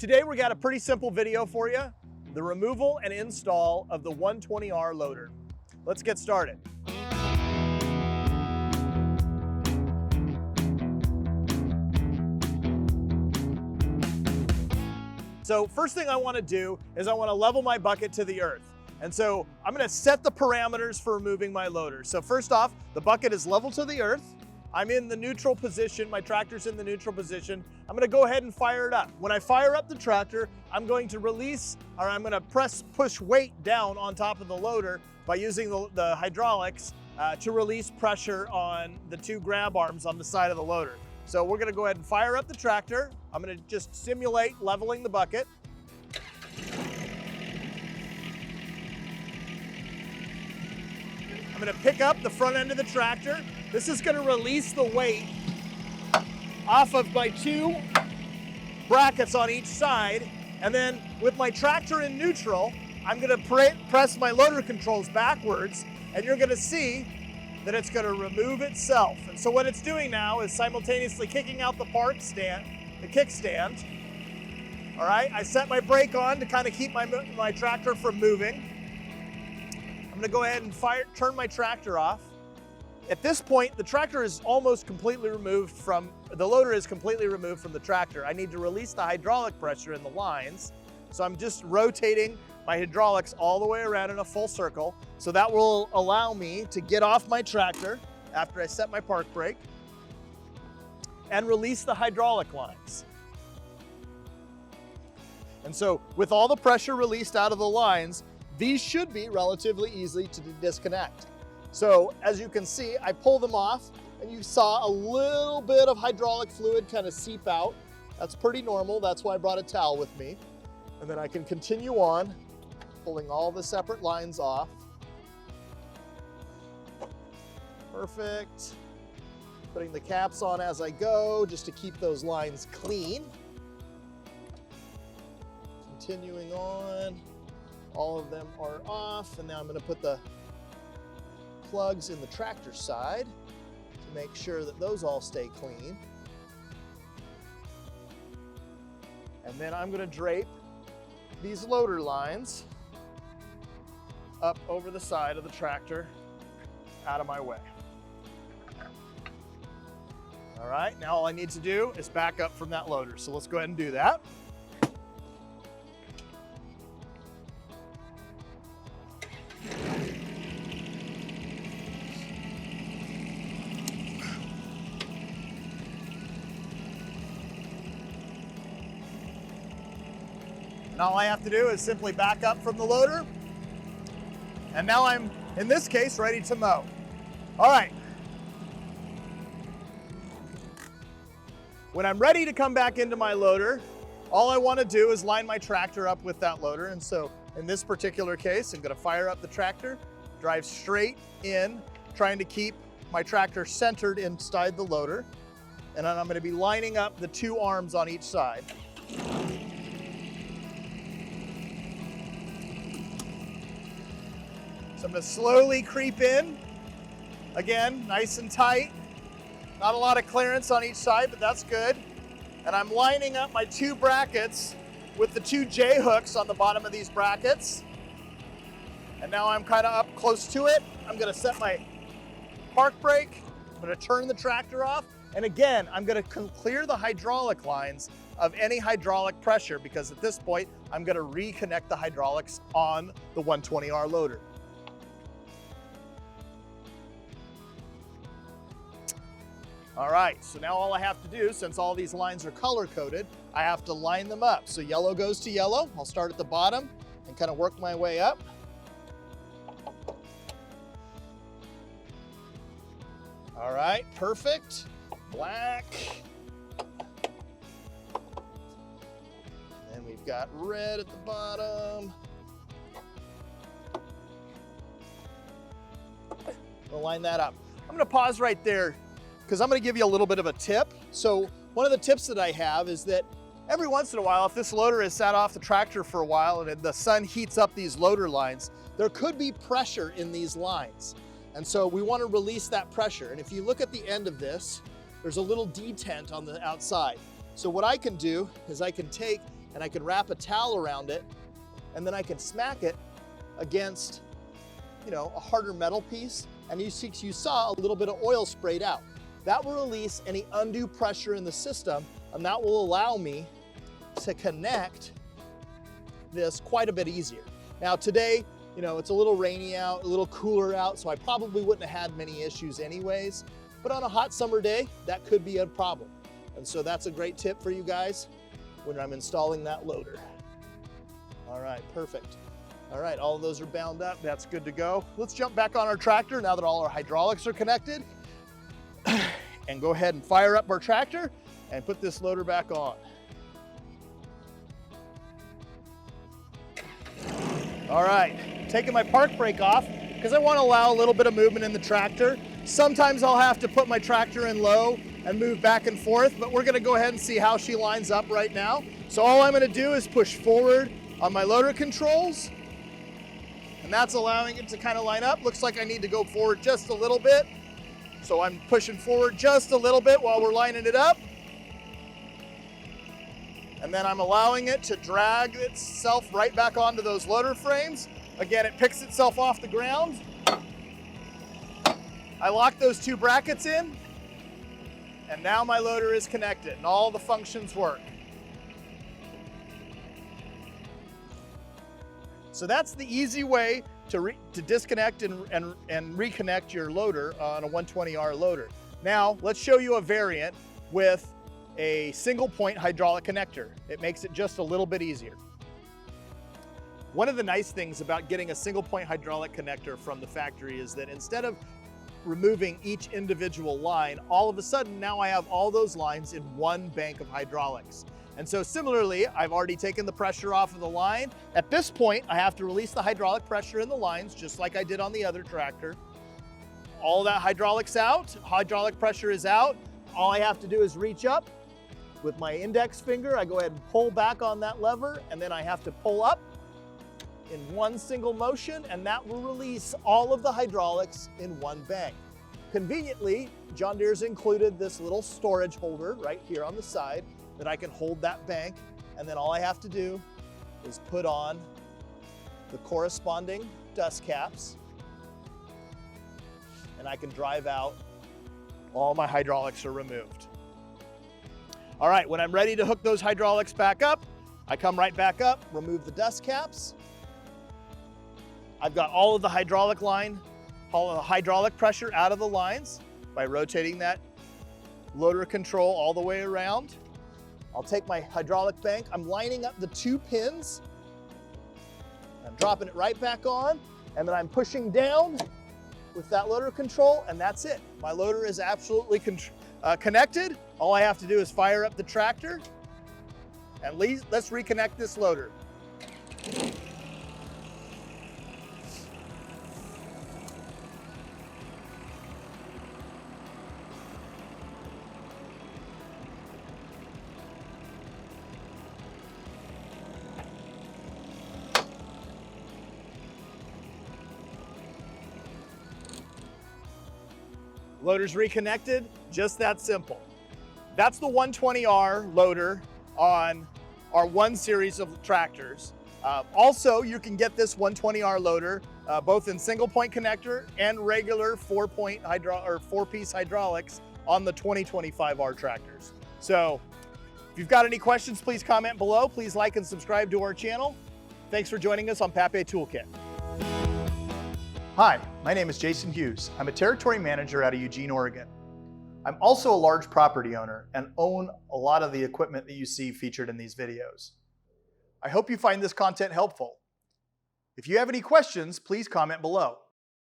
Today we got a pretty simple video for you, the removal and install of the 120R loader. Let's get started. So first thing I want to do is I want to level my bucket to the earth. And so I'm going to set the parameters for removing my loader. So first off, the bucket is level to the earth. I'm in the neutral position, my tractor's in the neutral position. I'm gonna go ahead and fire it up. When I fire up the tractor, I'm going to release, or I'm gonna push weight down on top of the loader by using the hydraulics to release pressure on the two grab arms on the side of the loader. So we're gonna go ahead and fire up the tractor. I'm gonna just simulate leveling the bucket. I'm gonna pick up the front end of the tractor. This is gonna release the weight off of my two brackets on each side. And then with my tractor in neutral, I'm gonna press my loader controls backwards, and you're gonna see that it's gonna remove itself. And so what it's doing now is simultaneously kicking out the kickstand. All right, I set my brake on to kind of keep my tractor from moving. I'm gonna go ahead and turn my tractor off. At this point, the tractor is almost completely removed from, the loader is completely removed from the tractor. I need to release the hydraulic pressure in the lines. So I'm just rotating my hydraulics all the way around in a full circle. So that will allow me to get off my tractor after I set my park brake and release the hydraulic lines. And so with all the pressure released out of the lines, these should be relatively easy to disconnect. So as you can see, I pull them off and you saw a little bit of hydraulic fluid kind of seep out. That's pretty normal. That's why I brought a towel with me. And then I can continue on, pulling all the separate lines off. Perfect. Putting the caps on as I go, just to keep those lines clean. Continuing on. All of them are off, and now I'm going to put the plugs in the tractor side to make sure that those all stay clean. And then I'm going to drape these loader lines up over the side of the tractor out of my way. All right, now all I need to do is back up from that loader. So let's go ahead and do that. And all I have to do is simply back up from the loader. And now I'm, in this case, ready to mow. All right. When I'm ready to come back into my loader, all I want to do is line my tractor up with that loader. And so in this particular case, I'm going to fire up the tractor, drive straight in, trying to keep my tractor centered inside the loader. And then I'm going to be lining up the two arms on each side. So I'm going to slowly creep in. Again, nice and tight. Not a lot of clearance on each side, but that's good. And I'm lining up my two brackets with the two J hooks on the bottom of these brackets. And now I'm kind of up close to it. I'm going to set my park brake. I'm going to turn the tractor off. And again, I'm going to clear the hydraulic lines of any hydraulic pressure, because at this point, I'm going to reconnect the hydraulics on the 120R loader. All right, so now all I have to do, since all these lines are color-coded, I have to line them up. So yellow goes to yellow. I'll start at the bottom and kind of work my way up. All right, perfect. Black. And we've got red at the bottom. We'll line that up. I'm gonna pause right there, because I'm going to give you a little bit of a tip. So one of the tips that I have is that every once in a while, if this loader has sat off the tractor for a while and the sun heats up these loader lines, there could be pressure in these lines. And so we want to release that pressure. And if you look at the end of this, there's a little detent on the outside. So what I can do is I can take and I can wrap a towel around it, and then I can smack it against, a harder metal piece, and you saw a little bit of oil sprayed out. That will release any undue pressure in the system, and that will allow me to connect this quite a bit easier. Now today, it's a little rainy out, a little cooler out, so I probably wouldn't have had many issues anyways, but on a hot summer day, that could be a problem. And so that's a great tip for you guys when I'm installing that loader. All right, perfect. All right, all of those are bound up. That's good to go. Let's jump back on our tractor now that all our hydraulics are connected and go ahead and fire up our tractor and put this loader back on. All right, taking my park brake off because I want to allow a little bit of movement in the tractor. Sometimes I'll have to put my tractor in low and move back and forth, but we're going to go ahead and see how she lines up right now. So all I'm going to do is push forward on my loader controls, and that's allowing it to kind of line up. Looks like I need to go forward just a little bit. So I'm pushing forward just a little bit while we're lining it up. And then I'm allowing it to drag itself right back onto those loader frames. Again, it picks itself off the ground. I lock those two brackets in, and now my loader is connected and all the functions work. So that's the easy way to disconnect and reconnect your loader on a 120R loader. Now, let's show you a variant with a single point hydraulic connector. It makes it just a little bit easier. One of the nice things about getting a single point hydraulic connector from the factory is that instead of removing each individual line, all of a sudden now I have all those lines in one bank of hydraulics. And so similarly, I've already taken the pressure off of the line. At this point, I have to release the hydraulic pressure in the lines, just like I did on the other tractor. All that hydraulics out, hydraulic pressure is out. All I have to do is reach up with my index finger. I go ahead and pull back on that lever, and then I have to pull up in one single motion, and that will release all of the hydraulics in one bank. Conveniently, John Deere's included this little storage holder right here on the side that I can hold that bank, and then all I have to do is put on the corresponding dust caps, and I can drive out. All my hydraulics are removed. All right, when I'm ready to hook those hydraulics back up, I come right back up, remove the dust caps. I've got all of the hydraulic pressure out of the lines by rotating that loader control all the way around. I'll take my hydraulic bank, I'm lining up the two pins, I'm dropping it right back on, and then I'm pushing down with that loader control, and that's it. My loader is absolutely connected. All I have to do is fire up the tractor, and let's reconnect this loader. Loader's reconnected, just that simple. That's the 120R loader on our 1 series of tractors. Also, you can get this 120R loader both in single point connector and regular 4-piece hydraulics on the 2025R tractors. So if you've got any questions, please comment below. Please like and subscribe to our channel. Thanks for joining us on Papé Toolkit. Hi, my name is Jason Hughes. I'm a territory manager out of Eugene, Oregon. I'm also a large property owner and own a lot of the equipment that you see featured in these videos. I hope you find this content helpful. If you have any questions, please comment below.